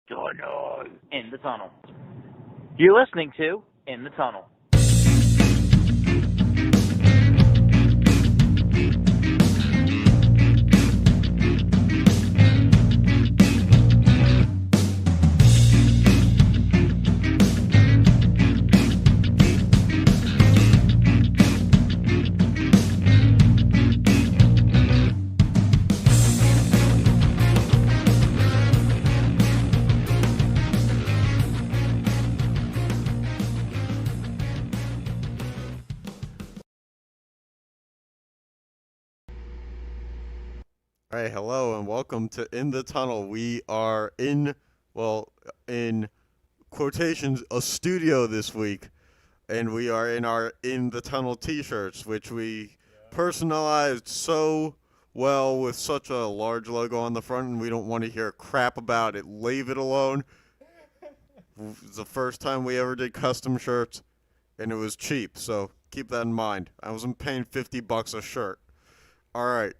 Tunnel. In the tunnel. You're listening to In the Tunnel. All right, hello and welcome to In the Tunnel. We are in quotations, a studio this week, and we are in our In the Tunnel t-shirts, which we personalized so well with such a large logo on the front, and we don't want to hear crap about it. Leave it alone. It's the first time we ever did custom shirts, and it was cheap, so keep that in mind. I wasn't paying $50 a shirt. All right.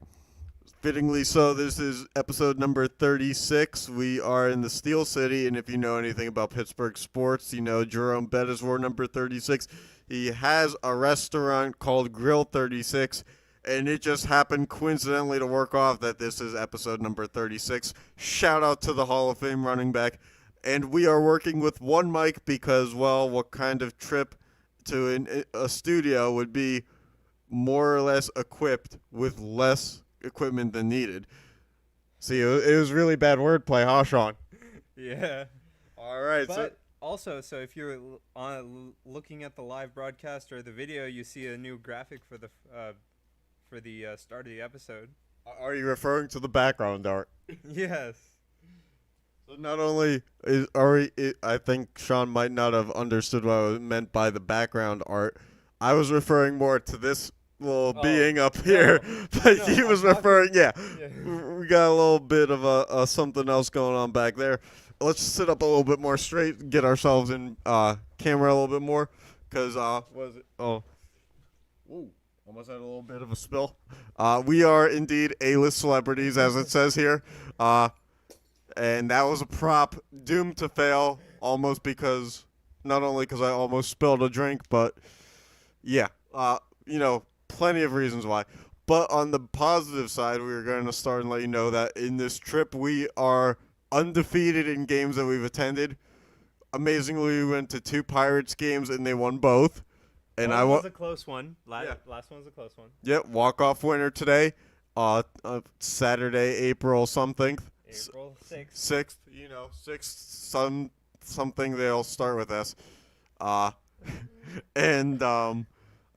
Fittingly so, this is episode number 36. We are in the Steel City, and if you know anything about Pittsburgh sports, you know Jerome Bettis wore number 36. He has a restaurant called Grill 36, and it just happened coincidentally to work off that this is episode number 36. Shout out to the Hall of Fame running back. And we are working with one mic because, well, what kind of trip to a studio would be more or less equipped with less equipment than needed. See, it was really bad wordplay, huh, Shaan? Yeah. All right. But also, so if you're looking at the live broadcast or the video, you see a new graphic for the start of the episode. Are you referring to the background art? Yes. So not only I think Shaan might not have understood what I meant by the background art. I was referring more to this little being up here, but he was referring, we got a little bit of a something else going on back there. Let's sit up a little bit more straight, get ourselves in camera a little bit more, because, almost had a little bit of a spill. We are indeed A-list celebrities, as it says here, and that was a prop doomed to fail, almost because, not only because I almost spilled a drink, but, plenty of reasons why. But on the positive side, we are going to start and let you know that in this trip, we are undefeated in games that we've attended. Amazingly, we went to 2 Pirates games, and they won both. And One was a close one. Last one was a close one. Yep, walk-off winner today. Saturday, April something. April 6th. 6th, 6th, something, they'll start with S.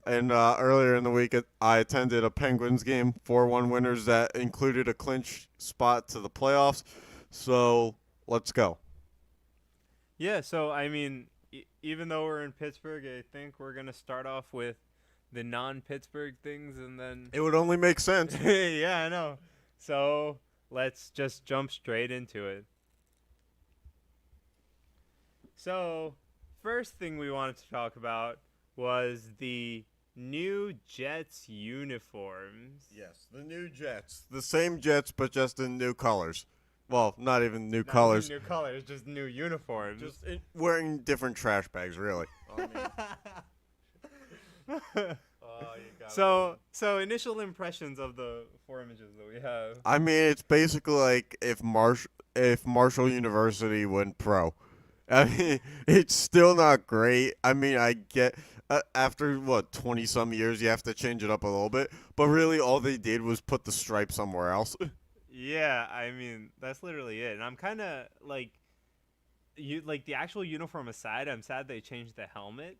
And earlier in the week, I attended a Penguins game, 4-1 winners that included a clinch spot to the playoffs. So let's go. Yeah, so I mean, even though we're in Pittsburgh, I think we're going to start off with the non-Pittsburgh things and then... It would only make sense. Yeah, I know. So let's just jump straight into it. So first thing we wanted to talk about was the new Jets uniforms. Yes, the new Jets. The same Jets, but just in new colors. Well, not even new Not colors. New colors, just new uniforms. Just wearing different trash bags, really. So initial impressions of the 4 images that we have. I mean, it's basically like if Marshall University went pro. I mean, it's still not great. I mean, I get after 20-some years, you have to change it up a little bit. But really, all they did was put the stripe somewhere else. Yeah, I mean, that's literally it. And I'm kind of like the actual uniform aside, I'm sad they changed the helmet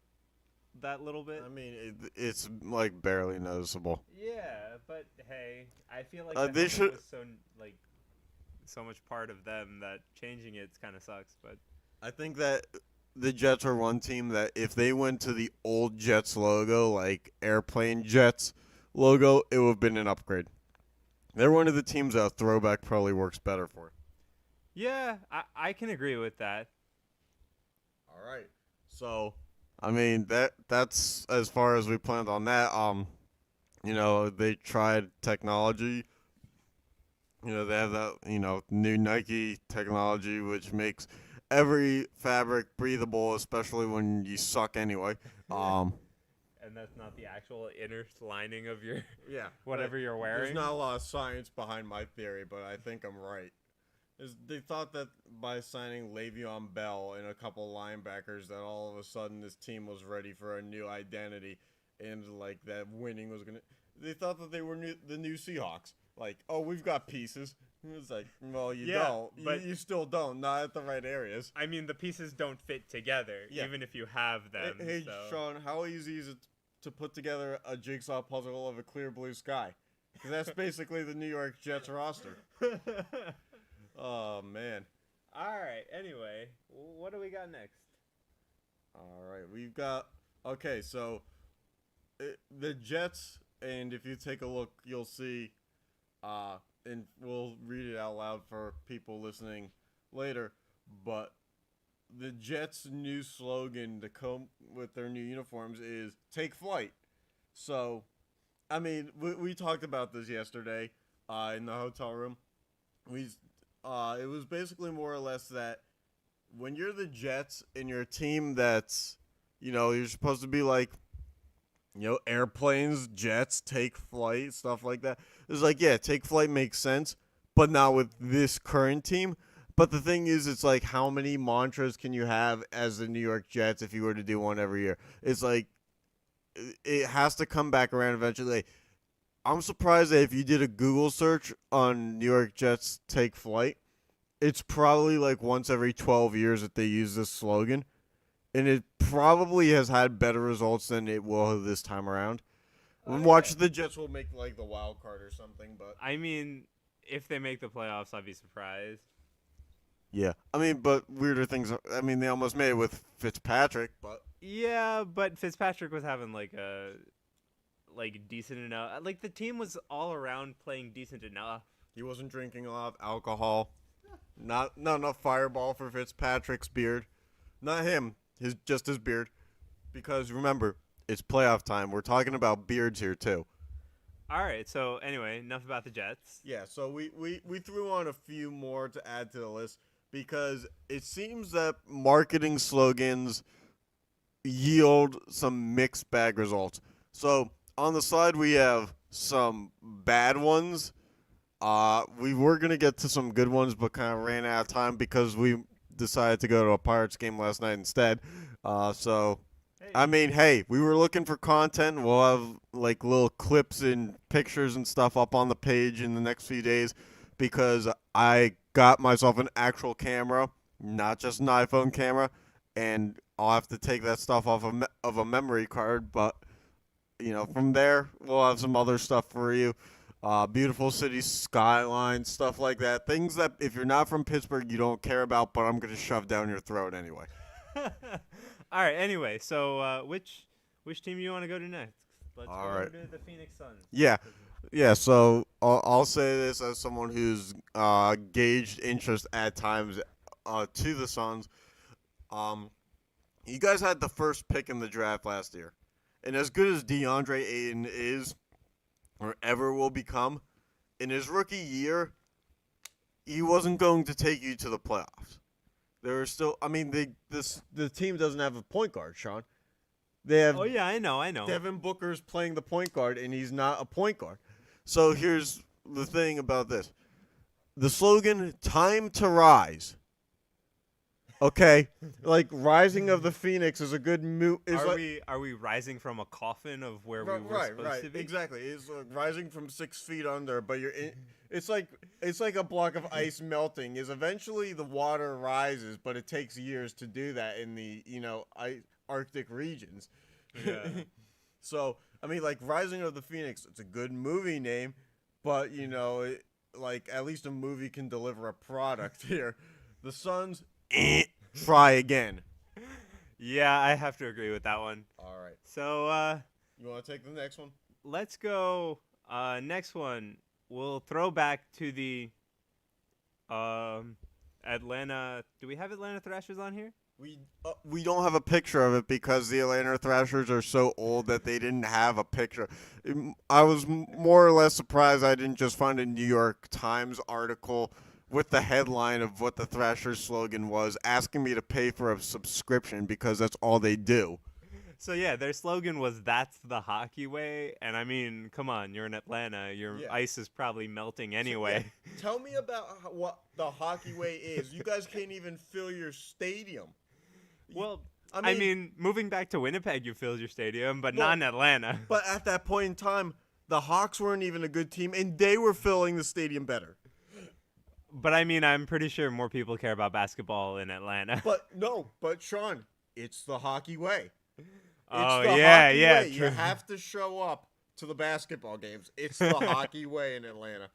that little bit. I mean, it's like barely noticeable. Yeah, but hey, I feel like they should was so much part of them that changing it kind of sucks. But I think that the Jets are one team that if they went to the old Jets logo, like airplane Jets logo, it would have been an upgrade. They're one of the teams that a throwback probably works better for. Yeah, I can agree with that. All right. So, I mean, that's as far as we planned on that. They tried technology They have that, new Nike technology, which makes every fabric breathable, especially when you suck anyway. Um, And that's not the actual inner lining of your yeah, whatever you're wearing. There's not a lot of science behind my theory, but I think I'm right. They thought that by signing Le'Veon Bell and a couple linebackers, that all of a sudden this team was ready for a new identity, and like that winning was gonna. They thought that they were the new Seahawks. Like, oh, we've got pieces. It's like, well, you don't. but you still don't. Not at the right areas. I mean, the pieces don't fit together, even if you have them. Hey, so. Sean, how easy is it to put together a jigsaw puzzle of a clear blue sky? Because that's basically the New York Jets roster. Oh, man. All right. Anyway, what do we got next? All right. We've got... Okay, so the Jets, and if you take a look, you'll see... and we'll read it out loud for people listening later, but the Jets' new slogan to come with their new uniforms is "Take Flight." So, I mean, we talked about this yesterday in the hotel room. It was basically more or less that when you're the Jets and you're a team that's, you're supposed to be like, airplanes, jets, take flight, stuff like that. It's like, yeah, take flight makes sense, but not with this current team. But the thing is, it's like, how many mantras can you have as the New York Jets if you were to do one every year? It's like, it has to come back around eventually. I'm surprised that if you did a Google search on New York Jets take flight, it's probably like once every 12 years that they use this slogan. And it probably has had better results than it will this time around. Watch the Jets will make like the wild card or something, but I mean, if they make the playoffs, I'd be surprised. yeah. I mean, but weirder things. I mean, they almost made it with Fitzpatrick, but Yeah, but Fitzpatrick was having like decent enough. Like the team was all around playing decent enough. he wasn't drinking a lot of alcohol. Not enough Fireball for Fitzpatrick's beard. Not him. Just his beard. Because remember, it's playoff time. We're talking about beards here too. All right. So anyway, enough about the Jets. Yeah, so we threw on a few more to add to the list because it seems that marketing slogans yield some mixed bag results. So on the side we have some bad ones. We were gonna get to some good ones, but kind of ran out of time because we decided to go to a Pirates game last night instead. So I mean, hey, we were looking for content. We'll have like little clips and pictures and stuff up on the page in the next few days because I got myself an actual camera, not just an iPhone camera, and I'll have to take that stuff off of a memory card. But from there, we'll have some other stuff for you. Beautiful city skyline, stuff like that. Things that if you're not from Pittsburgh, you don't care about, but I'm going to shove down your throat anyway. All right. Anyway, so which team you want to go to next? Let's All go right. to the Phoenix Suns. Yeah. So I'll say this as someone who's gauged interest at times to the Suns. You guys had the first pick in the draft last year, and as good as DeAndre Ayton is, or ever will become, in his rookie year, he wasn't going to take you to the playoffs. There are still, I mean, the team doesn't have a point guard, Sean. They have. Oh yeah, I know. Devin Booker's playing the point guard, and he's not a point guard. So here's the thing about this: the slogan "Time to Rise." Okay, like Rising of the Phoenix is a good move. Are we rising from a coffin of where we were supposed to be? Exactly. It's like rising from 6 feet under, but it's like a block of ice melting. Is eventually the water rises, but it takes years to do that in the Arctic regions. Yeah. So I mean, like Rising of the Phoenix, it's a good movie name, but like at least a movie can deliver a product here. The Suns. Try again. Yeah, I have to agree with that one. All right. So, you want to take the next one? let's go. Next one, we'll throw back to the Atlanta. Do we have Atlanta Thrashers on here? We don't have a picture of it because the Atlanta Thrashers are so old that they didn't have a picture. I was more or less surprised I didn't just find a New York Times article with the headline of what the Thrashers slogan was, asking me to pay for a subscription because that's all they do. So yeah, their slogan was "That's the hockey way," and I mean, come on, you're in Atlanta, your ice is probably melting anyway. So, tell me about what the hockey way is. You guys can't even fill your stadium. Well, I mean, moving back to Winnipeg, you filled your stadium, but not in Atlanta. But at that point in time, the Hawks weren't even a good team, and they were filling the stadium better. But I mean, I'm pretty sure more people care about basketball in Atlanta. But Shaan, it's the hockey way. Oh, yeah. Way. You have to show up to the basketball games. It's the hockey way in Atlanta.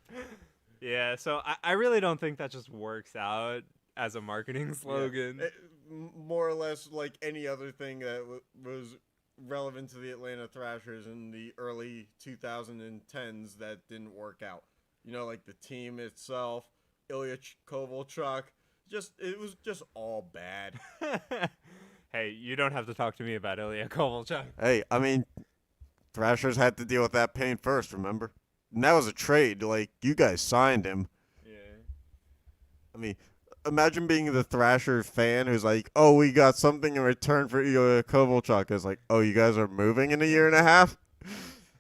Yeah, so I really don't think that just works out as a marketing slogan. Yeah. More or less like any other thing that was relevant to the Atlanta Thrashers in the early 2010s that didn't work out. You know, like the team itself, Ilya Kovalchuk, it was just all bad. Hey, you don't have to talk to me about Ilya Kovalchuk. Hey, I mean, Thrashers had to deal with that pain first, remember? And that was a trade. Like, you guys signed him. Yeah. I mean, imagine being the Thrasher fan who's like, oh, we got something in return for Ilya Kovalchuk. It's like, oh, you guys are moving in a year and a half?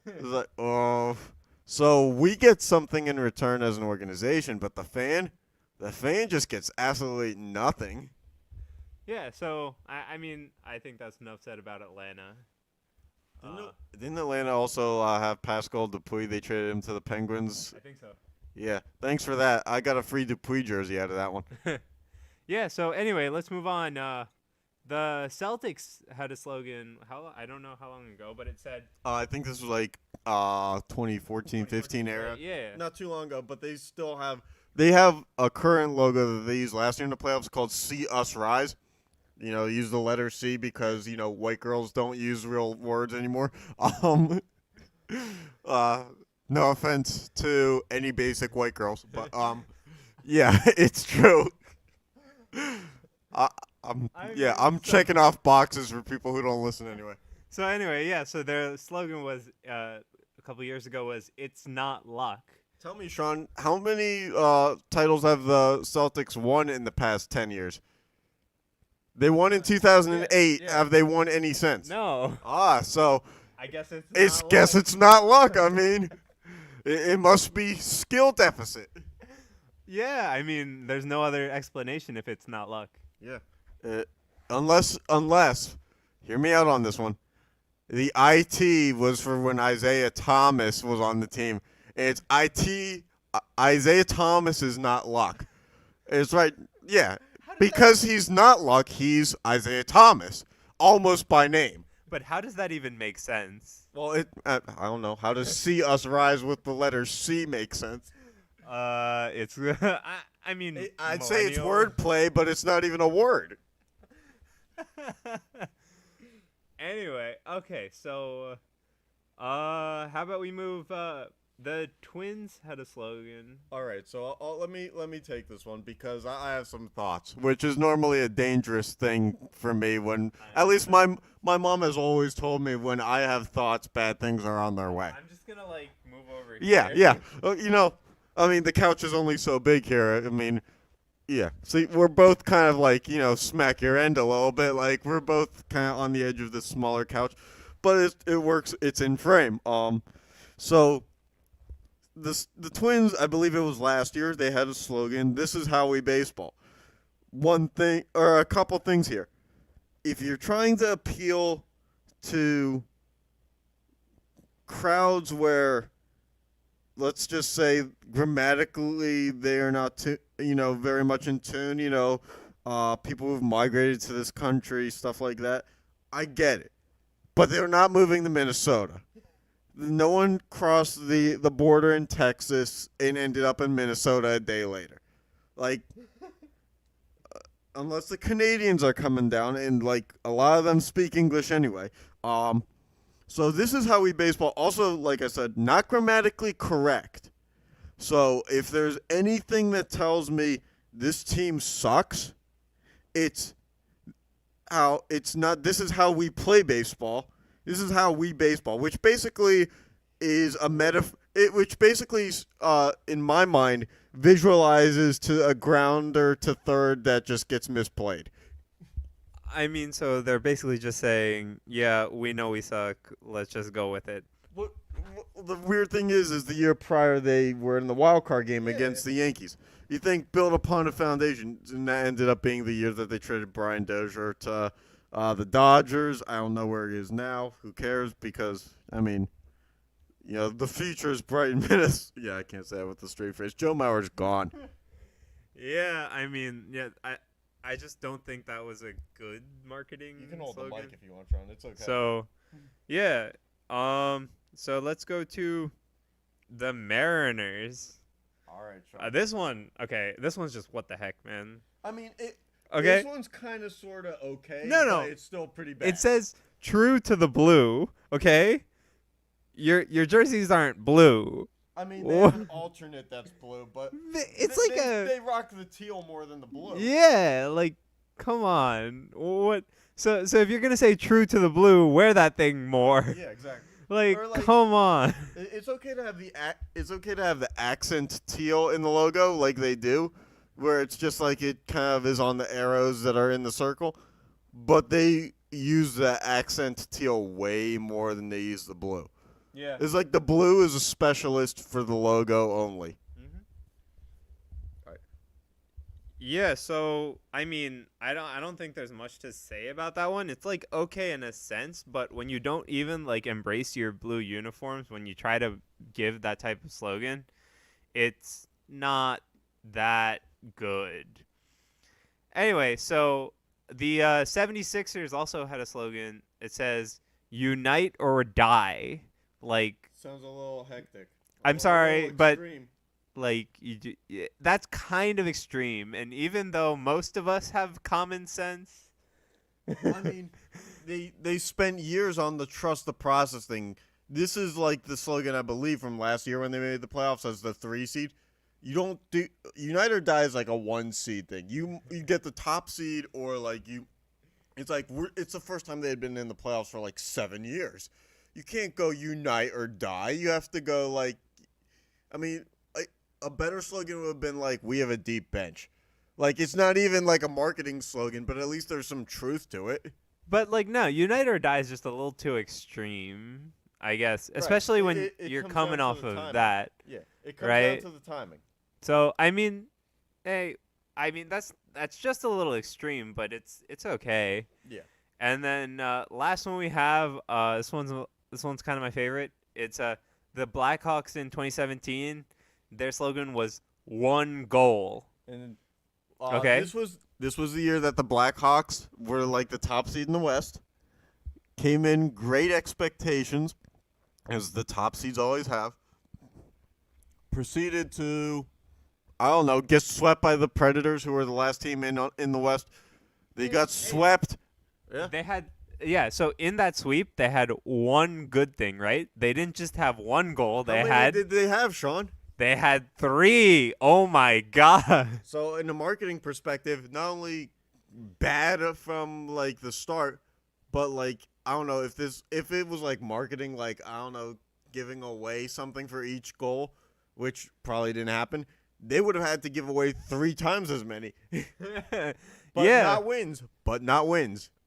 It's like, oh. So we get something in return as an organization, but the fan just gets absolutely nothing. Yeah, so, I mean, I think that's enough said about Atlanta. Didn't Atlanta also have Pascal Dupuis? They traded him to the Penguins. I think so. Yeah, thanks for that. I got a free Dupuis jersey out of that one. Yeah, so anyway, let's move on. The Celtics had a slogan, I don't know how long ago, but it said... I think this was like 2014-15 era. Yeah. Not too long ago, but they still have... They have a current logo that they used last year in the playoffs called See Us Rise. You know, use the letter C because, you know, white girls don't use real words anymore. No offense to any basic white girls, but yeah, it's true. I'm checking off boxes for people who don't listen anyway. So anyway, yeah, so their slogan was a couple years ago was "It's not luck." Tell me, Shaan, how many titles have the Celtics won in the past 10 years? They won in 2008. Yeah. Have they won any since? No. So I guess it's not luck. I mean, it must be skill deficit. Yeah, I mean, there's no other explanation if it's not luck. Yeah. Unless, hear me out on this one. The IT was for when Isaiah Thomas was on the team. It's IT. Isaiah Thomas is not luck. It's right. Yeah. Because he's not luck, he's Isaiah Thomas, almost by name. But how does that even make sense? Well, I don't know. How does See Us Rise with the letter C make sense? It's I mean, I'd say it's wordplay, but it's not even a word. Anyway, okay, so how about we move the Twins had a slogan. All right, so let me take this one because I have some thoughts, which is normally a dangerous thing for me. When at least my mom has always told me when I have thoughts, bad things are on their way. I'm just gonna move over here. Yeah. You know, I mean the couch is only so big here. I mean, yeah. See, we're both kind of smack your end a little bit. Like we're both kind of on the edge of this smaller couch, but it works. It's in frame. So. The Twins, I believe it was last year, they had a slogan, "This is how we baseball." One thing, or a couple things here. If you're trying to appeal to crowds where, let's just say, grammatically they are not, very much in tune, people who've migrated to this country, stuff like that, I get it. But they're not moving to Minnesota. No one crossed the border in Texas and ended up in Minnesota a day later. Like, unless the Canadians are coming down, and, a lot of them speak English anyway. So this is how we baseball. Also, like I said, not grammatically correct. So if there's anything that tells me this team sucks, it's how it's not. This is how we play baseball. This is how we baseball, which basically is a which basically, in my mind, visualizes to a grounder to third that just gets misplayed. I mean, so they're basically just saying, yeah, we know we suck. Let's just go with it. What the weird thing is the year prior they were in the wild card game against the Yankees. You think build upon a foundation, and that ended up being the year that they traded Brian Dozier to the Dodgers. I don't know where he is now. Who cares? Because I mean, the future is bright in Minnesota. Yeah, I can't say that with a straight face. Joe Mauer's gone. Yeah, I mean, I just don't think that was a good marketing You can hold slogan. the mic if you want, Sean. It's okay. So, yeah. So let's go to the Mariners. All right, Sean. This one's just what the heck, man. I mean, Okay. This one's kind of sort of okay. No. But it's still pretty bad. It says true to the blue, okay? Your jerseys aren't blue. I mean, they have an alternate that's blue, but they rock the teal more than the blue. Yeah, like come on. What? So if you're going to say true to the blue, wear that thing more. Yeah, exactly. Like, Or, come on. It's okay to have the accent teal in the logo like they do, where it's just like it kind of is on the arrows that are in the circle, but they use the accent teal way more than they use the blue. Yeah. It's like the blue is a specialist for the logo only. Yeah, so I mean, I don't think there's much to say about that one. It's like okay in a sense, but when you don't even like embrace your blue uniforms, when you try to give that type of slogan, it's not that good. Anyway, so the 76ers also had a slogan. It says "Unite or die." Like, Sounds a little hectic. I'm sorry, but like that's kind of extreme, and even though most of us have common sense, I mean, they spent years on the trust the process thing. This is like the slogan I believe from last year when they made the playoffs as the 3 seed. You don't do unite or die is like a 1 seed thing. You get the top seed or like you. It's like it's the first time they had been in the playoffs for like 7 years. You can't go unite or die. You have to go like, I mean. A better slogan would have been like, we have a deep bench. Like, it's not even like a marketing slogan, but at least there's some truth to it. but like no, unite or die is just a little too extreme, I guess, especially when it you're comes coming down off to the of timing. that. Yeah, it comes Right? down to the timing. So I mean, hey, that's just a little extreme, but it's okay. Yeah. And then last one we have, this one's kind of my favorite. It's the Blackhawks in 2017. Their slogan was "one goal." And Okay. This was the year that the Blackhawks were like the top seed in the West. Came in great expectations, as the top seeds always have. Proceeded to, I don't know, get swept by the Predators, who were the last team in the West. They got swept. Yeah. They had so in that sweep they had one good thing, right? They didn't just have one goal. How many did they have, Sean? They had 3. Oh my god. So in a marketing perspective, not only bad from like the start, but like I don't know if it was like marketing, like I don't know, giving away something for each goal, which probably didn't happen. They would have had to give away 3 times as many. But Yeah. not wins.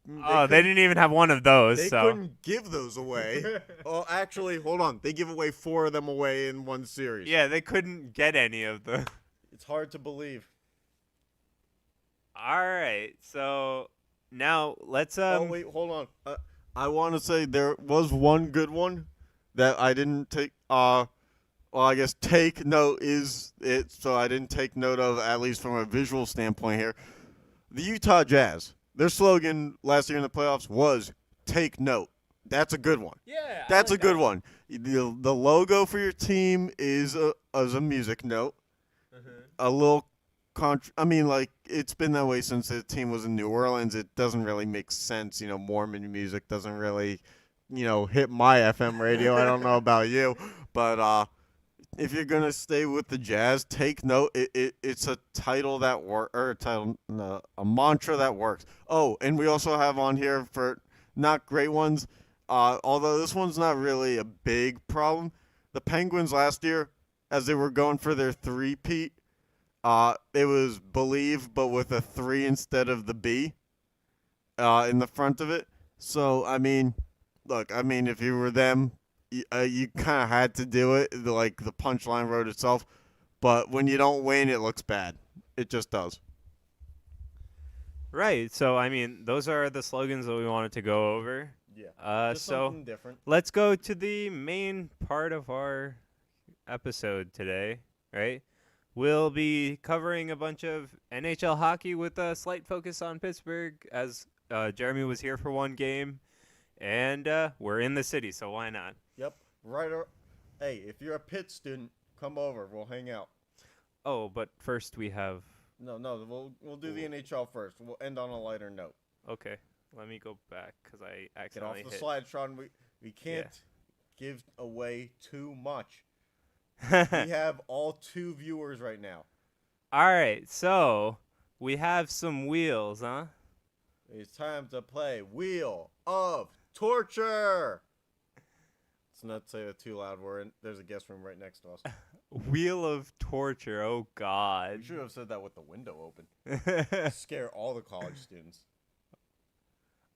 They didn't even have one of those. They so couldn't give those away. Oh, actually, hold on. They give away 4 of them away in one series. yeah, they couldn't get any of them. It's hard to believe. All right, so now let's Oh, wait, hold on. I want to say there was one good one that I didn't take. Well, I guess take note is it. So I didn't take note of, at least from a visual standpoint here. The Utah Jazz. Their slogan last year in the playoffs was "Take note." That's a good one. Yeah, That's a good one. The logo for your team is a music note. A little I mean, like, it's been that way since the team was in New Orleans. It doesn't really make sense. Mormon music doesn't really, hit my FM radio. I don't know about you, but if you're gonna stay with the Jazz, take note. It's a title that a mantra that works. Oh, and we also have on here for not great ones. Although this one's not really a big problem. The Penguins last year, as they were going for their three-peat, it was believe, but with a 3 instead of the B in the front of it. So, I mean, look, if you were them, you kind of had to do it. Like, the punchline wrote itself. But when you don't win, it looks bad. It just does. Right. So, I mean, those are the slogans that we wanted to go over. Yeah. So something different. let's go to the main part of our episode today, right? We'll be covering a bunch of NHL hockey with a slight focus on Pittsburgh, as Jeremy was here for one game, and we're in the city, so why not? Yep. Hey, if you're a Pitt student, come over. We'll hang out. Oh, but first we have... No, we'll do the NHL first. We'll end on a lighter note. Okay, let me go back, because I Get accidentally off the hit... slide, Shaan. We can't give away too much. We have all 2 viewers right now. All right, so we have some wheels, huh? It's time to play Wheel of Torture. Let's not say it too loud. There's a guest room right next to us. Wheel of Torture, oh God. We should have said that with the window open. Scare all the college students.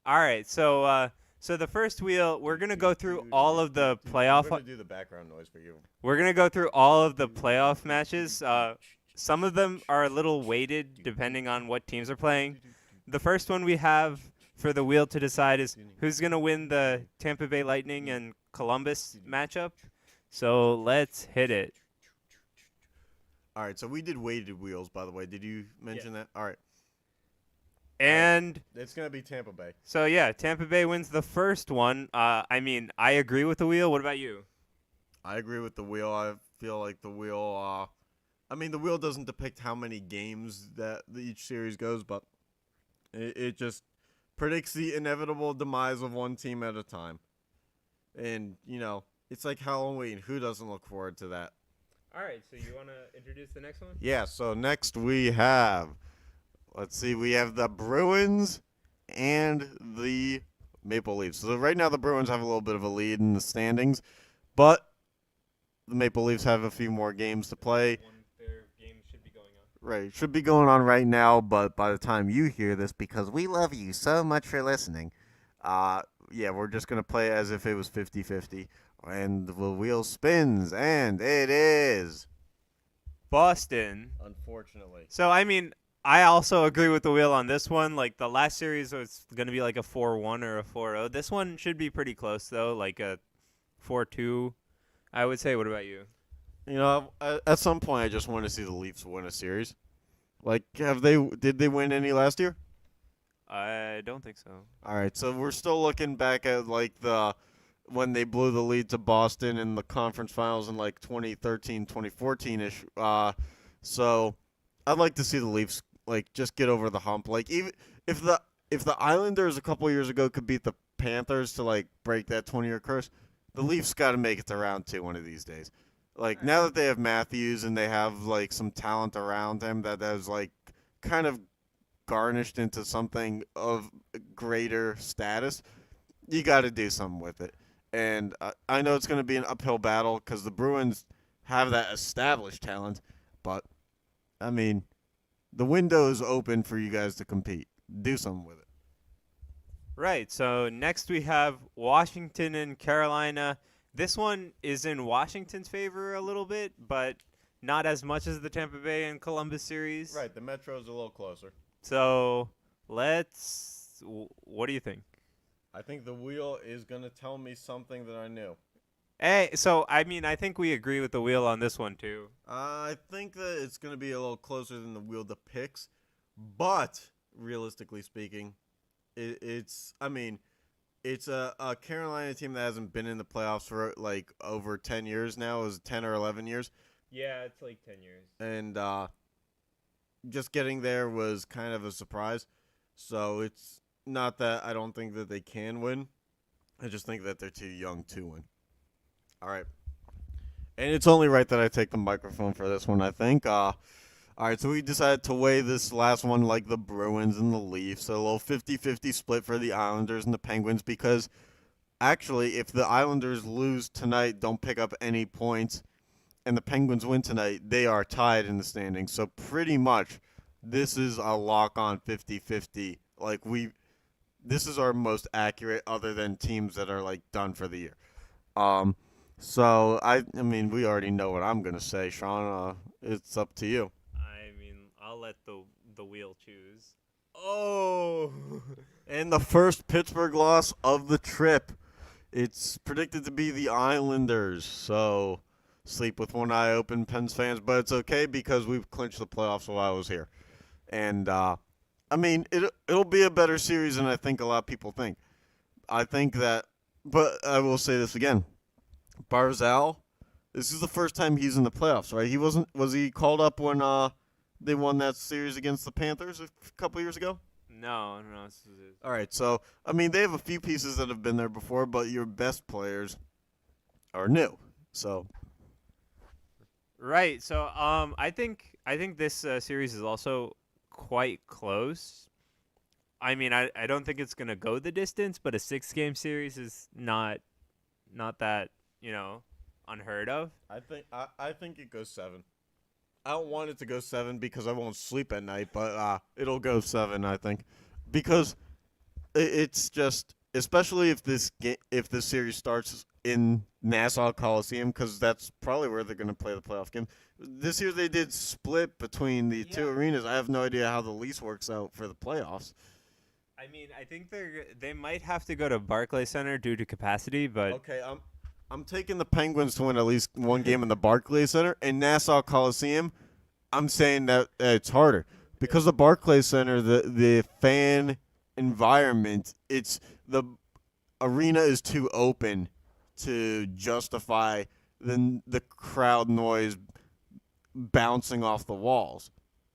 All right, so the first wheel, we're gonna go through all of the playoff. I'm gonna do the background noise for you. We're gonna go through all of the playoff matches. Some of them are a little weighted depending on what teams are playing. The first one we have for the wheel to decide is who's gonna win the Tampa Bay Lightning and Columbus matchup. So let's hit it. All right, so we did weighted wheels, by the way. Did you mention that? All right. And it's going to be Tampa Bay. So, yeah, Tampa Bay wins the first one. I mean, I agree with the wheel. What about you? I agree with the wheel. I feel like the wheel, the wheel doesn't depict how many games that each series goes, but it just predicts the inevitable demise of one team at a time. And, it's like Halloween. Who doesn't look forward to that? All right, so you want to introduce the next one? Yeah, so next we have, we have the Bruins and the Maple Leafs. So right now the Bruins have a little bit of a lead in the standings, but the Maple Leafs have a few more games to play. Their game should be going on. Right, should be going on right now, but by the time you hear this, because we love you so much for listening, we're just going to play as if it was 50-50. And the wheel spins, and it is Boston. Unfortunately. So, I mean, I also agree with the wheel on this one. Like, the last series was going to be like a 4-1 or a 4-0. This one should be pretty close, though, like a 4-2, I would say. What about you? At some point, I just want to see the Leafs win a series. Like, did they win any last year? I don't think so. All right, so we're still looking back at, when they blew the lead to Boston in the conference finals in 2013, 2014-ish. So I'd like to see the Leafs just get over the hump. Even if the Islanders a couple years ago could beat the Panthers to break that 20-year curse, the Leafs got to make it to round 2 one of these days. Now that they have Matthews and they have some talent around him that has kind of garnished into something of greater status, you got to do something with it. And I know it's going to be an uphill battle because the Bruins have that established talent. But, the window is open for you guys to compete. Do something with it. Right. So next we have Washington and Carolina. This one is in Washington's favor a little bit, but not as much as the Tampa Bay and Columbus series. Right. The Metro's a little closer. So what do you think? I think the wheel is going to tell me something that I knew. Hey, so, I think we agree with the wheel on this one, too. I think that it's going to be a little closer than the wheel depicts. But, realistically speaking, it's a Carolina team that hasn't been in the playoffs for, over 10 years now. It was 10 or 11 years. Yeah, it's 10 years. And just getting there was kind of a surprise. So, it's not that I don't think that they can win. I just think that they're too young to win. All right. And it's only right that I take the microphone for this one, I think. All right, so we decided to weigh this last one like the Bruins and the Leafs, a little 50-50 split for the Islanders and the Penguins, because actually, if the Islanders lose tonight, don't pick up any points, and the Penguins win tonight, they are tied in the standings. So pretty much, this is a lock-on 50-50. This is our most accurate, other than teams that are like done for the year. So I mean, we already know what I'm gonna say, Shaan. It's up to you. I mean, I'll let the wheel choose. Oh, And the first Pittsburgh loss of the trip. It's predicted to be the Islanders. So sleep with one eye open, Pens fans. But it's okay because we've clinched the playoffs while I was here. And I mean, it'll be a better series than I think a lot of people think. I think that, but I will say this again. Barzal, this is the first time he's in the playoffs, right? Was he called up when they won that series against the Panthers a couple years ago? no. This is it. All right, so I mean they have a few pieces that have been there before, but your best players are new. So Right. So I think this series is also quite close. I mean, I don't think it's gonna go the distance, but a 6-game series is not that unheard of. I think it goes 7. I don't want it to go 7 because I won't sleep at night, but it'll go 7. I think because it's just, especially if this series starts in Nassau Coliseum, because that's probably where they're going to play the playoff game. This year they did split between the two arenas. I have no idea how the lease works out for the playoffs. I mean, I think they might have to go to Barclays Center due to capacity, but Okay, I'm taking the Penguins to win at least one game in the Barclays Center. In Nassau Coliseum, I'm saying that it's harder because the Barclays Center, the fan environment, the arena is too open to justify the crowd noise bouncing off the walls.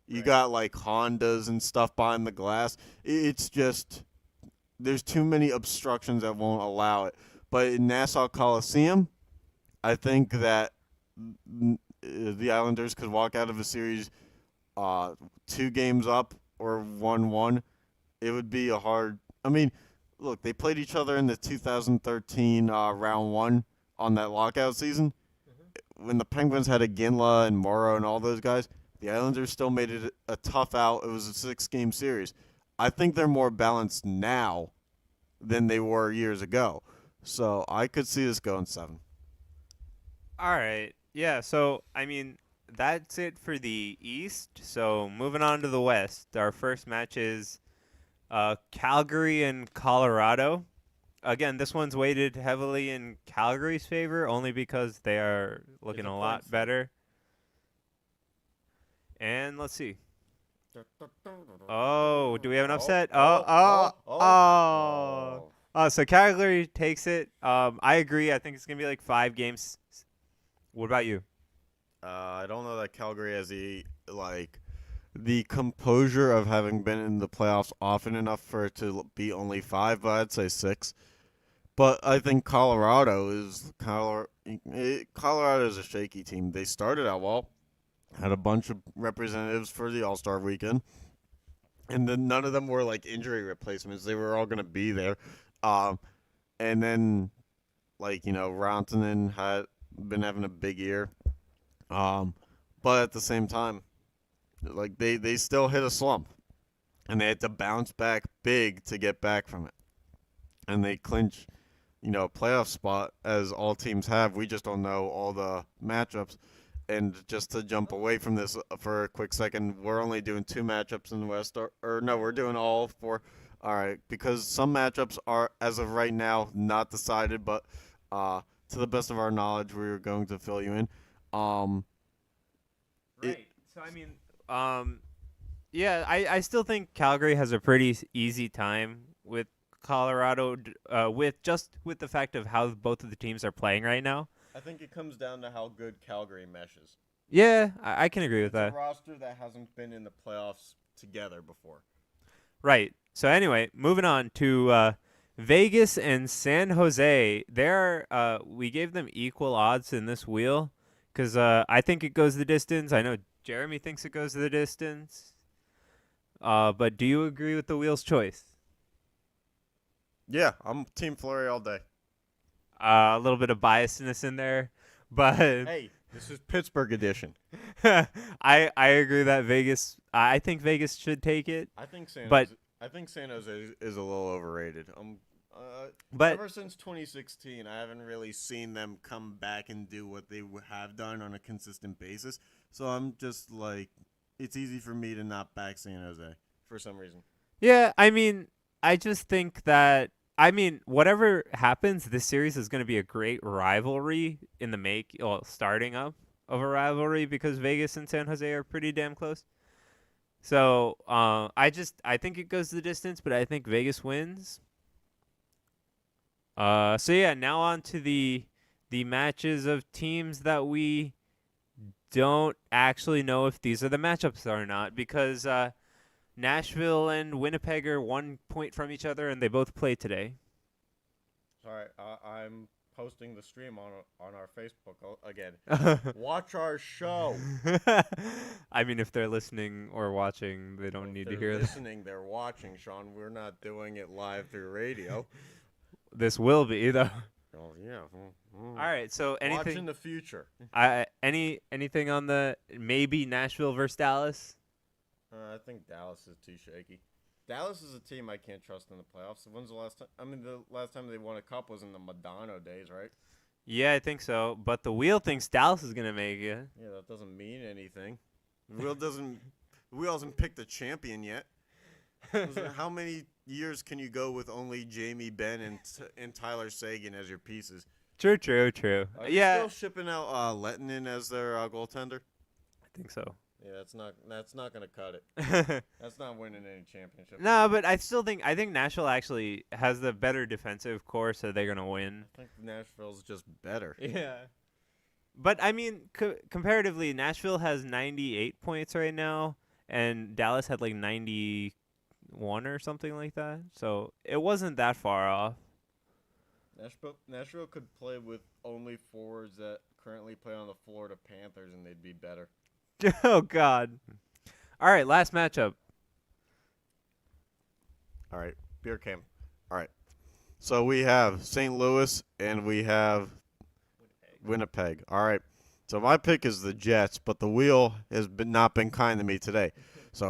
You got like Hondas and stuff behind the glass. It's just there's too many obstructions that won't allow it. But in Nassau Coliseum, I think that the Islanders could walk out of a series 2 games up or 1-1. It would be a hard. I mean, look, they played each other in the 2013 round 1 on that lockout season. When the Penguins had Iginla and Morrow and all those guys, the Islanders still made it a tough out. It was a 6-game series. I think they're more balanced now than they were years ago. So I could see this going 7. all right. Yeah, so I mean, that's it for the East. So moving on to the West, our first match is Calgary and Colorado. Again, this one's weighted heavily in Calgary's favor only because they are looking a lot better. And let's see. Oh, do we have an upset? So Calgary takes it. I agree. I think it's going to be like 5 games. What about you? I don't know that Calgary has the composure of having been in the playoffs often enough for it to be only 5, but I'd say 6. But I think Colorado is a shaky team. They started out well, had a bunch of representatives for the All-Star weekend, and then none of them were like injury replacements. They were all going to be there. And then, Rantanen had been having a big year. But at the same time, they still hit a slump, and they had to bounce back big to get back from it. And they clinch, a playoff spot, as all teams have. We just don't know all the matchups. And just to jump away from this for a quick second, we're only doing 2 matchups in the West, or no, we're doing all 4. All right, because some matchups are, as of right now, not decided, but to the best of our knowledge, we're going to fill you in. Right. So I mean, yeah, I still think Calgary has a pretty easy time with Colorado, with the fact of how both of the teams are playing right now. I think it comes down to how good Calgary meshes. Yeah, I can agree with that. It's a roster that hasn't been in the playoffs together before. Right. So anyway, moving on to Vegas and San Jose. We gave them equal odds in this wheel. because I think it goes the distance. I know Jeremy thinks it goes the distance. But do you agree with the Wheel's choice? Yeah, I'm Team Flurry all day. A little bit of biasness in there, but Hey, this is Pittsburgh Edition. I agree that Vegas. I think Vegas should take it. I think San But- Jose, I think San Jose is a little overrated. But Ever since 2016, I haven't really seen them come back and do what they have done on a consistent basis. So I'm just like, it's easy for me to not back San Jose for some reason. yeah, I mean, I just think that whatever happens, this series is going to be a great rivalry in the starting up of a rivalry because Vegas and San Jose are pretty damn close. So I think it goes the distance, but I think Vegas wins. So yeah, now on to the matches of teams that we don't actually know if these are the matchups or not because Nashville and Winnipeg are 1 point from each other, and they both play today. Sorry, I'm posting the stream on our Facebook again. Watch our show. I mean, if they're listening or watching, they don't need to hear this. Listening, they're watching, Shaan. We're not doing it live through radio. This will be though. Oh yeah. All right. So Watch anything? in the future. Anything on the maybe Nashville versus Dallas? I think Dallas is too shaky. Dallas is a team I can't trust in the playoffs. When's the last time? I mean, the last time they won a cup was in the Madonna days, right? Yeah, I think so. But the Wheel thinks Dallas is gonna make it. Yeah, that doesn't mean anything. The Wheel hasn't picked a champion yet. How many years can you go with only Jamie Benn and Tyler Sagan as your pieces? True. Are you Yeah, still shipping out Lettinen as their goaltender? I think so. Yeah, that's not gonna cut it. That's not winning any championship. No, but I think Nashville actually has the better defensive core, so they're gonna win. I think Nashville's just better. Yeah. But I mean, comparatively, Nashville has 98 points right now, and Dallas had like 91 or something like that. So it wasn't that far off. Nashville could play with only forwards that currently play on the Florida Panthers, and they'd be better. Oh God. All right, last matchup. All right, beer cam. All right. So we have St. Louis and we have Winnipeg. All right. So my pick is the Jets, but the Wheel has not been kind to me today. So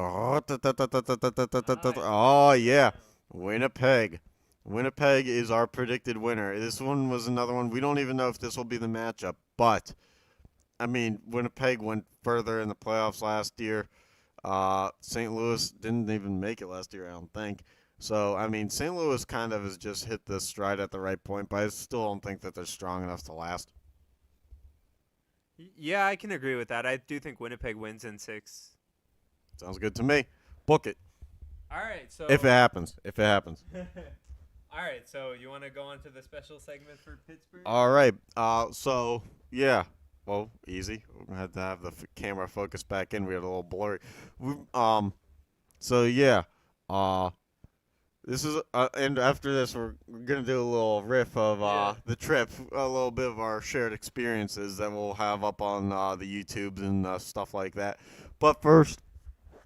oh yeah, Winnipeg. Winnipeg is our predicted winner. This one was another one. We don't even know if this will be the matchup, but I mean, Winnipeg went further in the playoffs last year. St. Louis didn't even make it last year, I don't think. So, I mean, St. Louis kind of has just hit the stride at the right point, but I still don't think that they're strong enough to last. Yeah, I can agree with that. I do think Winnipeg wins in 6. Sounds good to me. Book it. All right, so If it happens. All right, so you want to go on to the special segment for Pittsburgh? All right. So, yeah. Well, easy. We're going to have to have the camera focus back in. We had a little blurry. So, yeah. This is and after this, we're going to do a little riff of the trip, a little bit of our shared experiences that we'll have up on the YouTubes and stuff like that. But first,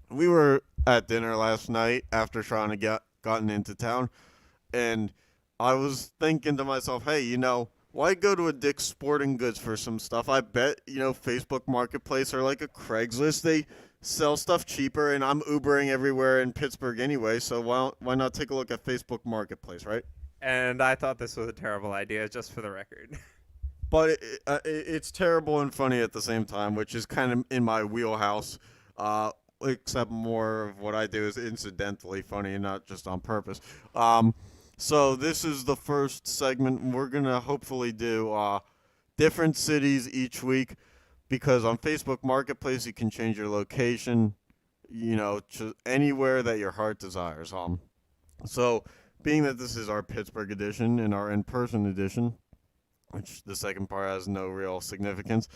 we were at dinner last night after Shaan had gotten into town, and I was thinking to myself, hey, why go to a Dick's Sporting Goods for some stuff? I bet, Facebook Marketplace or like a Craigslist, they sell stuff cheaper, and I'm Ubering everywhere in Pittsburgh anyway, so why not take a look at Facebook Marketplace, right? And I thought this was a terrible idea, just for the record. But it's terrible and funny at the same time, which is kind of in my wheelhouse, except more of what I do is incidentally funny and not just on purpose. So this is the first segment. We're going to hopefully do different cities each week because on Facebook Marketplace you can change your location, to anywhere that your heart desires. So being that this is our Pittsburgh edition and our in-person edition, which the second part has no real significance,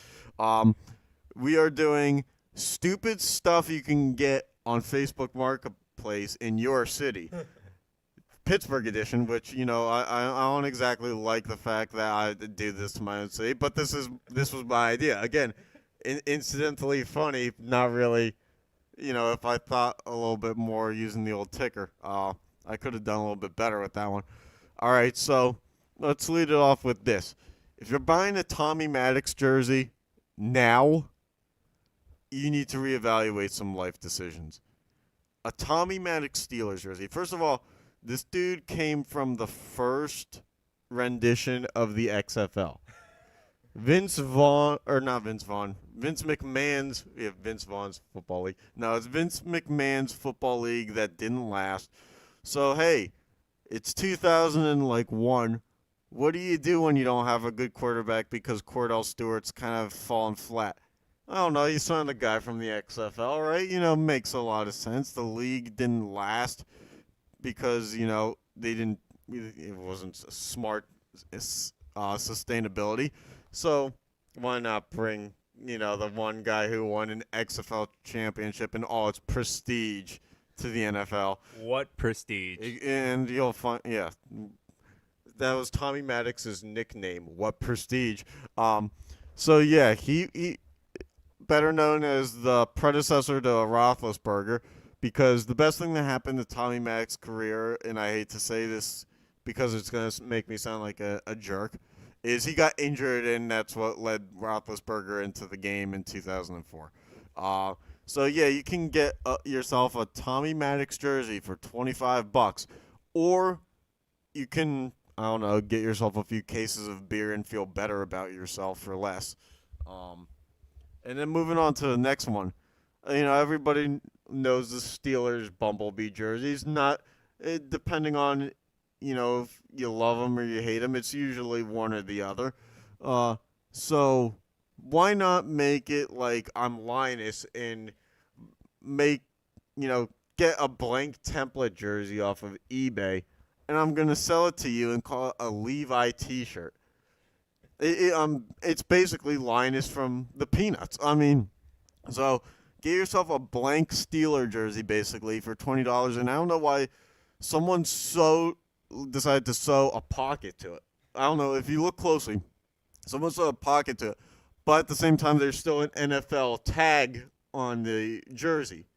we are doing stupid stuff you can get on Facebook Marketplace in your city. Pittsburgh Edition, which I don't exactly like the fact that I do this to my own city, but this was my idea. Again, incidentally funny, not really. If I thought a little bit more using the old ticker, I could have done a little bit better with that one. All right, so let's lead it off with this. If you're buying a Tommy Maddox jersey now, you need to reevaluate some life decisions. A Tommy Maddox Steelers jersey. First of all, this dude came from the first rendition of the XFL. Vince McMahon's, Vince Vaughn's Football League. No, it's Vince McMahon's Football League that didn't last. So, hey, it's 2001. What do you do when you don't have a good quarterback because Cordell Stewart's kind of fallen flat? I don't know. You signed a guy from the XFL, right? Makes a lot of sense. The league didn't last because, they didn't. It wasn't smart sustainability. So why not bring, the one guy who won an XFL championship and all its prestige to the NFL? What prestige? And you'll find, yeah, that was Tommy Maddox's nickname. What prestige? So yeah, he better known as the predecessor to Roethlisberger, because the best thing that happened to Tommy Maddox's career, and I hate to say this because it's going to make me sound like a jerk, is he got injured, and that's what led Roethlisberger into the game in 2004. So yeah, you can get yourself a Tommy Maddox jersey for $25, or you can, I don't know, get yourself a few cases of beer and feel better about yourself for less. And then moving on to the next one, everybody knows the Steelers Bumblebee jerseys. Not depending on, if you love them or you hate them, it's usually one or the other. So why not make it like I'm Linus and get a blank template jersey off of eBay, and I'm gonna sell it to you and call it a Levi T-shirt. It's basically Linus from the Peanuts. So get yourself a blank Steeler jersey basically for $20, and I don't know why someone decided to sew a pocket to it. I don't know if you look closely, someone sewed a pocket to it, but at the same time there's still an NFL tag on the jersey.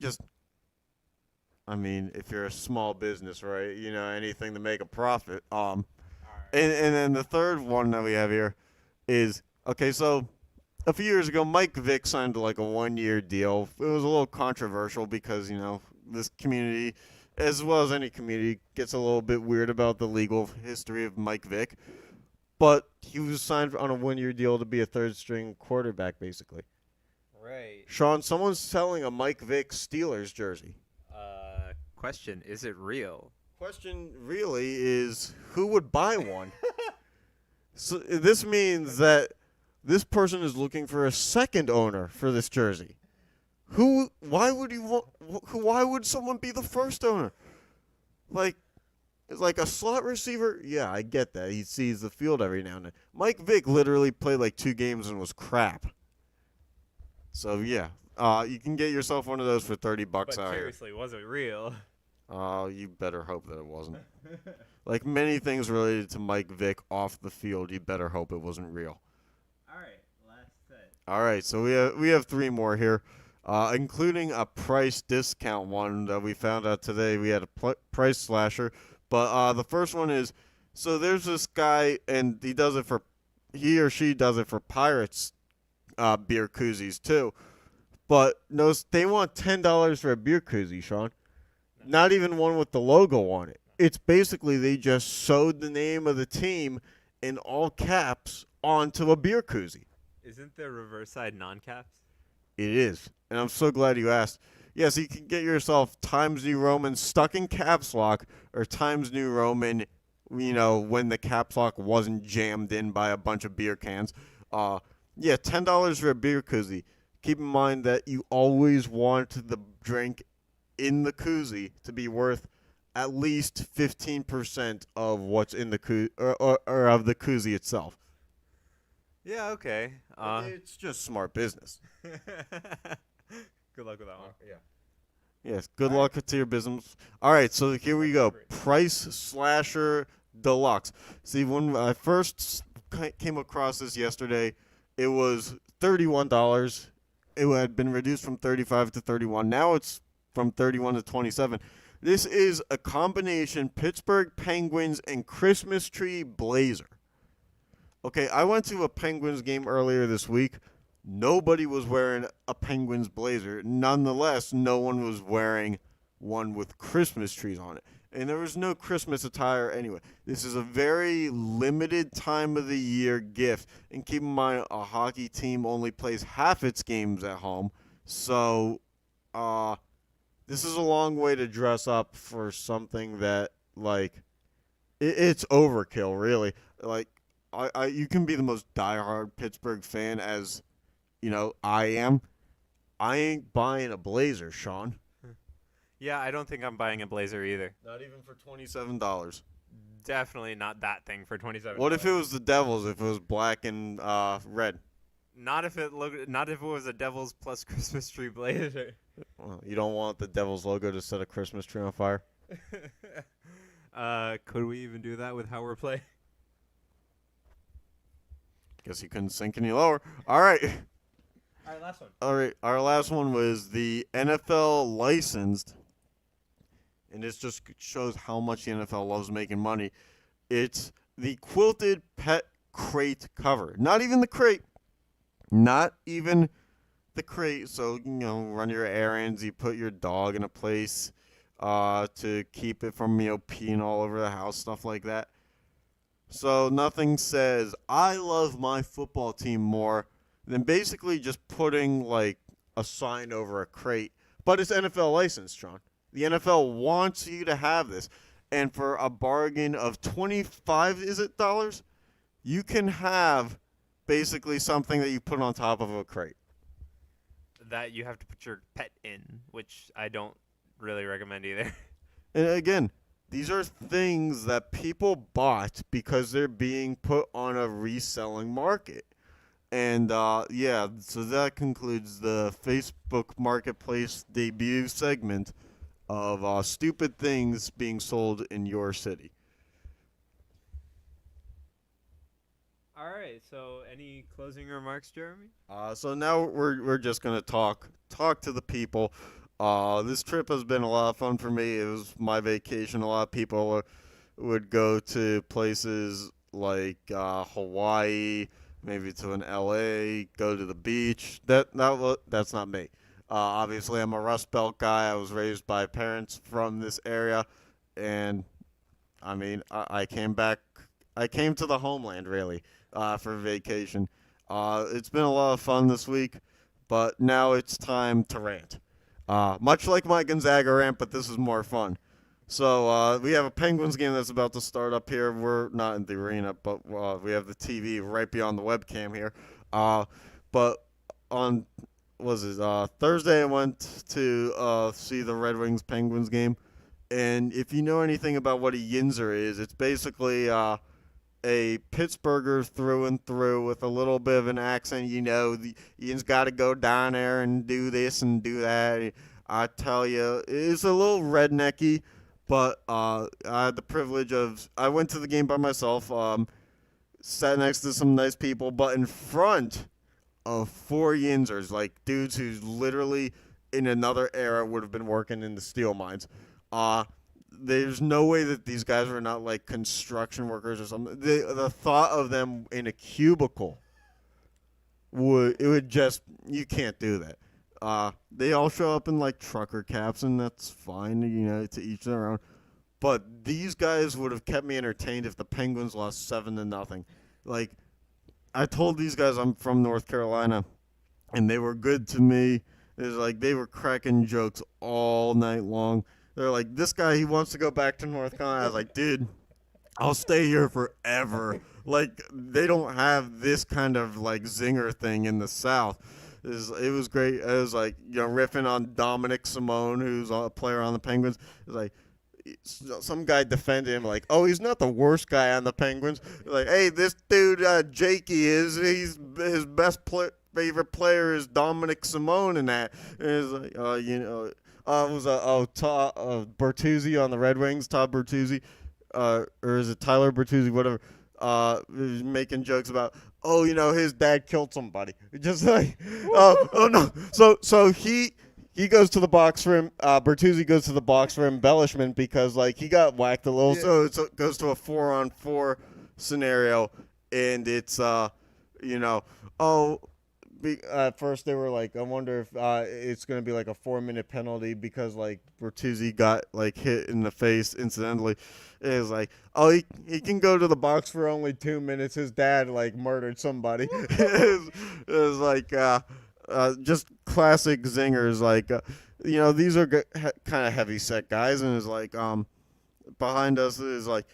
If you're a small business, right? Anything to make a profit. And then the third one that we have here is, okay, so a few years ago, Mike Vick signed like a 1-year deal. It was a little controversial because, this community, as well as any community, gets a little bit weird about the legal history of Mike Vick. But he was signed on a 1-year deal to be a third-string quarterback, basically. Right. Shaan, someone's selling a Mike Vick Steelers jersey. Question, is it real? Question really is, who would buy one? So this means that this person is looking for a second owner for this jersey. Why would someone be the first owner? Like a slot receiver? Yeah, I get that. He sees the field every now and then. Mike Vick literally played like 2 games and was crap. So yeah, you can get yourself one of those for $30 But out here. seriously, was it real? You better hope that it wasn't. Like many things related to Mike Vick off the field, you better hope it wasn't real. All right, last set. All right, so we have 3 more here, including a price discount one that we found out today. We had a price slasher, but the first one is, so there's this guy, and he or she does it for Pirates beer koozies too, but they want $10 for a beer koozie, Shaan. Not even one with the logo on it. It's basically they just sewed the name of the team in all caps onto a beer koozie. Isn't there reverse side non-caps? It is. And I'm so glad you asked. Yes, you can get yourself Times New Roman stuck in caps lock, or Times New Roman, when the caps lock wasn't jammed in by a bunch of beer cans. Yeah, $10 for a beer koozie. Keep in mind that you always want the drink in the koozie to be worth at least 15% of what's in the or of the koozie itself. Yeah, okay. It's just smart business. Good luck with that one. Yeah. Yes, good All luck to your business. All right, so here we go. Price Slasher Deluxe. See, when I first came across this yesterday, it was $31. It had been reduced from 35 to 31. Now it's from 31 to 27. This is a combination Pittsburgh Penguins and Christmas tree blazer. Okay, I went to a Penguins game earlier this week. Nobody was wearing a Penguins blazer. Nonetheless, no one was wearing one with Christmas trees on it. And there was no Christmas attire anyway. This is a very limited time of the year gift. And keep in mind, a hockey team only plays half its games at home. So, this is a long way to dress up for something that, like, it's overkill, really. Like, you can be the most diehard Pittsburgh fan as, I am. I ain't buying a blazer, Shaan. Yeah, I don't think I'm buying a blazer either. Not even for $27. Definitely not that thing for $27. What if it was the Devils? If it was black and red? Not if it was a Devils plus Christmas tree blazer. Well, you don't want the Devils logo to set a Christmas tree on fire. Could we even do that with how we're playing? Guess you couldn't sink any lower. All right. All right, last one. All right. Our last one was the NFL licensed. And this just shows how much the NFL loves making money. It's the quilted pet crate cover. Not even the crate. Not even the crate. So, run your errands. You put your dog in a place to keep it from, peeing all over the house, stuff like that. So nothing says, I love my football team more than basically just putting, like, a sign over a crate. But it's NFL licensed, Sean. The NFL wants you to have this. And for a bargain of $25, is it, dollars? You can have basically something that you put on top of a crate. That you have to put your pet in, which I don't really recommend either. And again, these are things that people bought because they're being put on a reselling market. And, so that concludes the Facebook Marketplace debut segment of stupid things being sold in your city. All right. So, any closing remarks, Jeremy? So now we're just gonna talk to the people. This trip has been a lot of fun for me. It was my vacation. A lot of people would go to places like Hawaii, maybe to an LA, go to the beach. That's not me. Obviously, I'm a Rust Belt guy. I was raised by parents from this area, and I mean, I came back. I came to the homeland really for vacation. It's been a lot of fun this week, but now it's time to rant. Much like my Gonzaga rant, but this is more fun. So we have a Penguins game that's about to start up here. We're not in the arena, but we have the TV right beyond the webcam here. But on Thursday, I went to see the Red Wings Penguins game. And if you know anything about what a Yinzer is, it's basically a Pittsburgher through and through with a little bit of an accent. The Ian's got to go down there and do this and do that. I tell you, it's a little rednecky, but I had the privilege I went to the game by myself, sat next to some nice people, but in front of four Yinzers, like dudes who's literally in another era would have been working in the steel mines. There's no way that these guys were not like construction workers or something. The thought of them in a cubicle you can't do that. They all show up in like trucker caps, and that's fine, to each their own. But these guys would have kept me entertained if the Penguins lost 7-0. Like, I told these guys I'm from North Carolina, and they were good to me. It was like they were cracking jokes all night long. They're like, this guy, he wants to go back to North Carolina. I was like, dude, I'll stay here forever. Like, they don't have this kind of, like, zinger thing in the South. It was great. It was like, riffing on Dominic Simone, who's a player on the Penguins. It was like, some guy defended him, like, oh, he's not the worst guy on the Penguins. Like, hey, this dude, Jakey, he's his best favorite player is Dominic Simone and that. And it's like, was Bertuzzi on the Red Wings, Todd Bertuzzi, or is it Tyler Bertuzzi, whatever, was making jokes about, oh, his dad killed somebody. Just like, oh no. So he goes to the box for him. Bertuzzi goes to the box for embellishment because like he got whacked a little. Yeah. So it goes to a 4-on-4 scenario, and it's at first they were like, I wonder if it's gonna be like a 4-minute penalty because like Bertuzzi got like hit in the face incidentally. It was like, oh, he can go to the box for only 2 minutes. His dad like murdered somebody. it was like just classic zingers. Like these are kind of heavy set guys, and it's like behind us is like,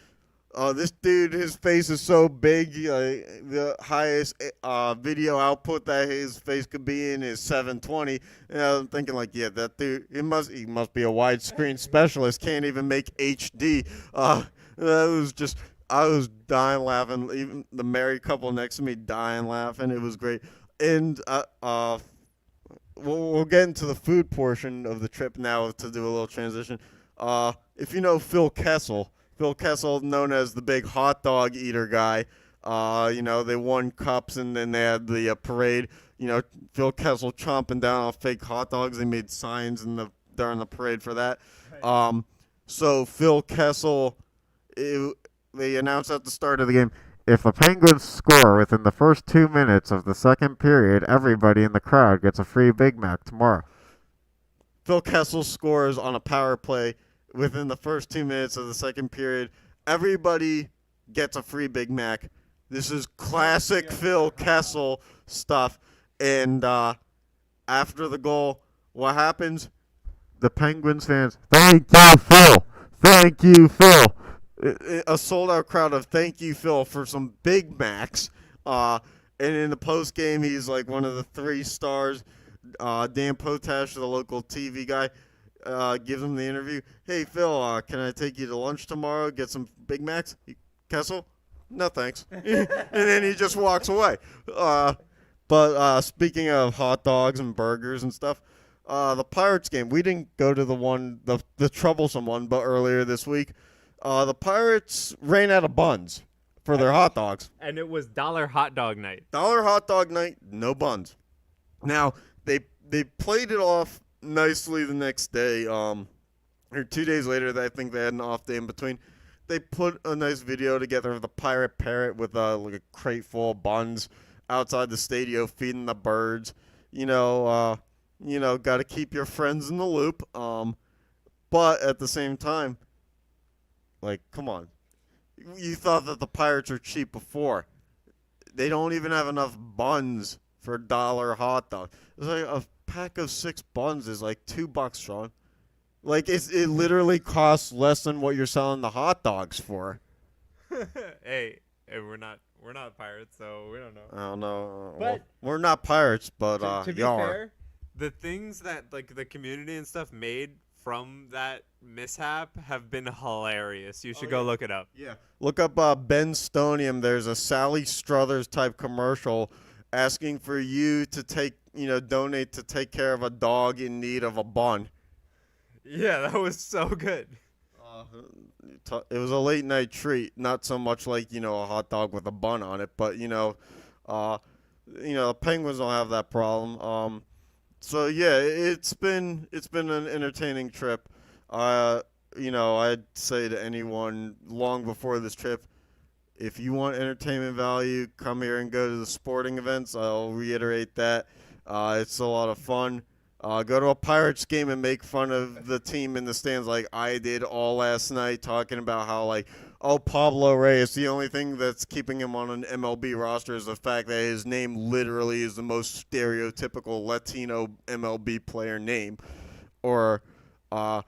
oh, this dude, his face is so big. The highest video output that his face could be in is 720. And I'm thinking, like, yeah, that dude, he must be a widescreen specialist. Can't even make HD. That was just, I was dying laughing. Even the married couple next to me dying laughing. It was great. And we'll get into the food portion of the trip now to do a little transition. If you know Phil Kessel, known as the big hot dog eater guy. They won cups and then they had the parade. Phil Kessel chomping down on fake hot dogs. They made signs during the parade for that. Right. So Phil Kessel, they announced at the start of the game, if the Penguins score within the first 2 minutes of the second period, everybody in the crowd gets a free Big Mac tomorrow. Phil Kessel scores on a power play within the first 2 minutes of the second period. Everybody gets a free Big Mac. This is classic Phil Kessel stuff. And after the goal, what happens? The Penguins fans, thank you, Phil. Thank you, Phil. A sold-out crowd of thank you, Phil, for some Big Macs. And in the post-game, he's like one of the 3 stars. Dan Potash, the local TV guy, gives him the interview. Hey, Phil, can I take you to lunch tomorrow? Get some Big Macs? Kessel? No, thanks. And then he just walks away. But speaking of hot dogs and burgers and stuff, the Pirates game, we didn't go to the troublesome one, but earlier this week, the Pirates ran out of buns for their hot dogs. And it was $1 hot dog night. $1 hot dog night, no buns. Now, they played it off nicely the next day, or 2 days later. I think they had an off day in between. They put a nice video together of the pirate parrot with like a crate full of buns outside the stadium feeding the birds. Got to keep your friends in the loop. But at the same time, like, come on, you thought that the Pirates were cheap before. They don't even have enough buns for $1 hot dog. It's like a pack of 6 buns is like $2, Sean. Like it literally costs less than what you're selling the hot dogs for. hey, we're not pirates, so we don't know. I don't know. But well, we're not pirates, but to be y'all fair, the things that like the community and stuff made from that mishap have been hilarious. You should go look it up. Yeah, look up Ben Stonium. There's a Sally Struthers type commercial asking for you to donate to take care of a dog in need of a bun. Yeah, that was so good. It was a late night treat, not so much like a hot dog with a bun on it, but the Penguins don't have that problem. So yeah, it's been an entertaining trip. I'd say to anyone long before this trip, if you want entertainment value, come here and go to the sporting events. I'll reiterate that. It's a lot of fun. Go to a Pirates game and make fun of the team in the stands like I did all last night, talking about how, like, oh, Pablo Reyes, the only thing that's keeping him on an MLB roster is the fact that his name literally is the most stereotypical Latino MLB player name. Or, I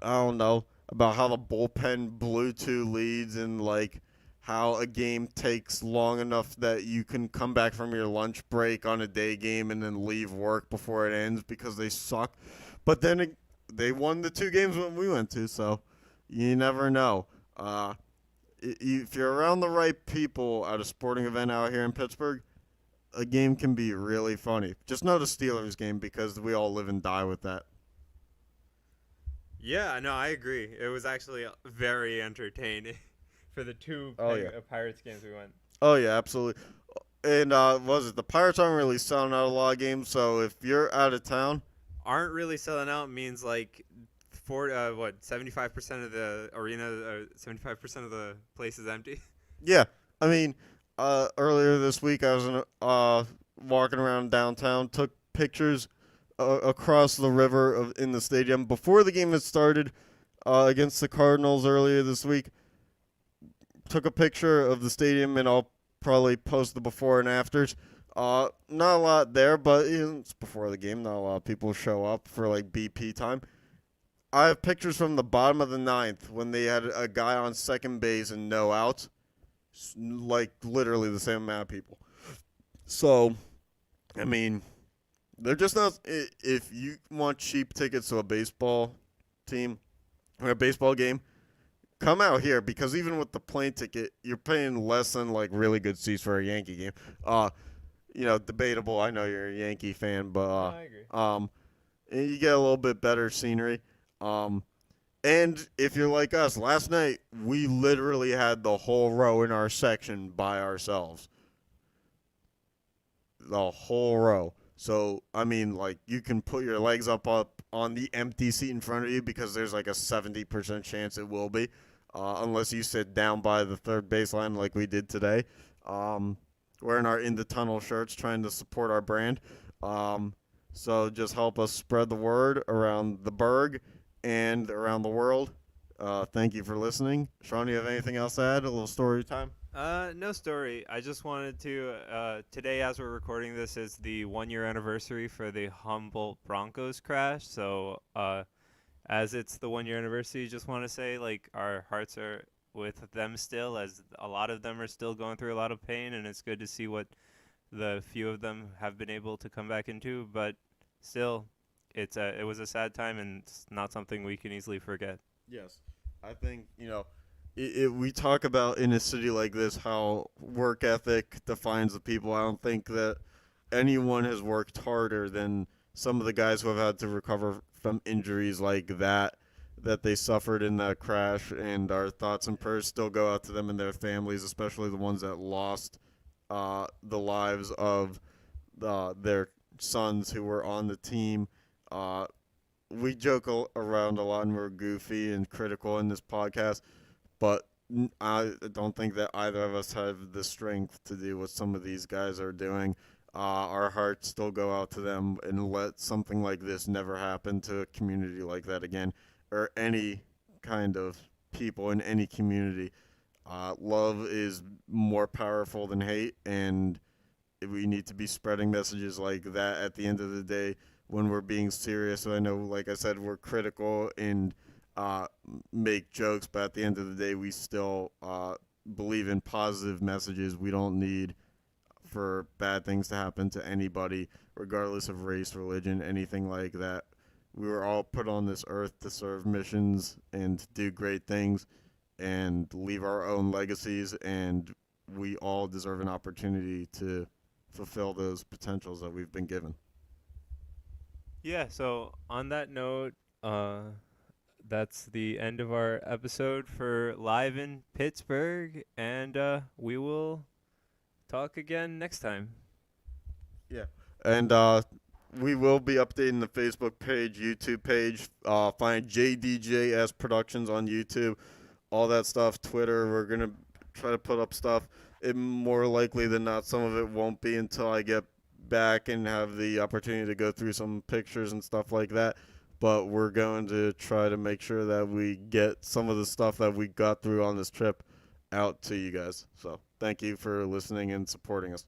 don't know, about how the bullpen blew 2 leads and, like, how a game takes long enough that you can come back from your lunch break on a day game and then leave work before it ends because they suck. But then they won the 2 games when we went to, so you never know. If you're around the right people at a sporting event out here in Pittsburgh, a game can be really funny. Just not a Steelers game because we all live and die with that. Yeah, no, I agree. It was actually very entertaining for the two Pirates games we went. Oh yeah, absolutely. And was it the Pirates aren't really selling out a lot of games, so if you're out of town, Aren't really selling out means like 75% of the arena, 75% of the place is empty. yeah. I mean, earlier this week I was walking around downtown, took pictures across the river in the stadium before the game had started against the Cardinals earlier this week. Took a picture of the stadium, and I'll probably post the before and afters. Not a lot there, but it's before the game. Not a lot of people show up for like BP time. I have pictures from the bottom of the ninth when they had a guy on second base and no outs. Like literally the same amount of people. So, I mean, they're just not. If you want cheap tickets to a baseball team or a baseball game, come out here, because even with the plane ticket, you're paying less than like really good seats for a Yankee game. Debatable. I know you're a Yankee fan, but I agree. you get a little bit better scenery. And if you're like us, last night we literally had the whole row in our section by ourselves. The whole row. So, I mean, like, you can put your legs up on the empty seat in front of you, because there's like a 70% chance it will be, unless you sit down by the third baseline like we did today, wearing our In the Tunnel shirts, trying to support our brand. So just help us spread the word around the burg and around the world. Thank you for listening. Shaan, you have anything else to add? A little story time? No story. I just wanted to, today as we're recording this is the 1 year anniversary for the Humboldt Broncos crash. So, as it's the 1 year anniversary, just want to say, like, our hearts are with them still, as a lot of them are still going through a lot of pain, and it's good to see what the few of them have been able to come back into. But still, it was a sad time, and it's not something we can easily forget. Yes. I think, we talk about in a city like this how work ethic defines the people. I don't think that anyone has worked harder than some of the guys who have had to recover from injuries like that they suffered in that crash. And our thoughts and prayers still go out to them and their families, especially the ones that lost the lives of their sons who were on the team. We joke around a lot and we're goofy and critical in this podcast, but I don't think that either of us have the strength to do what some of these guys are doing. Our hearts still go out to them, and let something like this never happen to a community like that again, or any kind of people in any community. Love is more powerful than hate, and we need to be spreading messages like that at the end of the day when we're being serious. I know, like I said, we're critical and make jokes, but at the end of the day, we still believe in positive messages. We don't need for bad things to happen to anybody, regardless of race, religion, anything like that. We were all put on this earth to serve missions and do great things and leave our own legacies, and we all deserve an opportunity to fulfill those potentials that we've been given. Yeah, so on that note, that's the end of our episode for Live in Pittsburgh, and we will talk again next time. Yeah. And we will be updating the Facebook page, YouTube page. Find JDJS Productions on YouTube, all that stuff. Twitter, we're going to try to put up stuff. More likely than not, some of it won't be until I get back and have the opportunity to go through some pictures and stuff like that. But we're going to try to make sure that we get some of the stuff that we got through on this trip out to you guys. So thank you for listening and supporting us.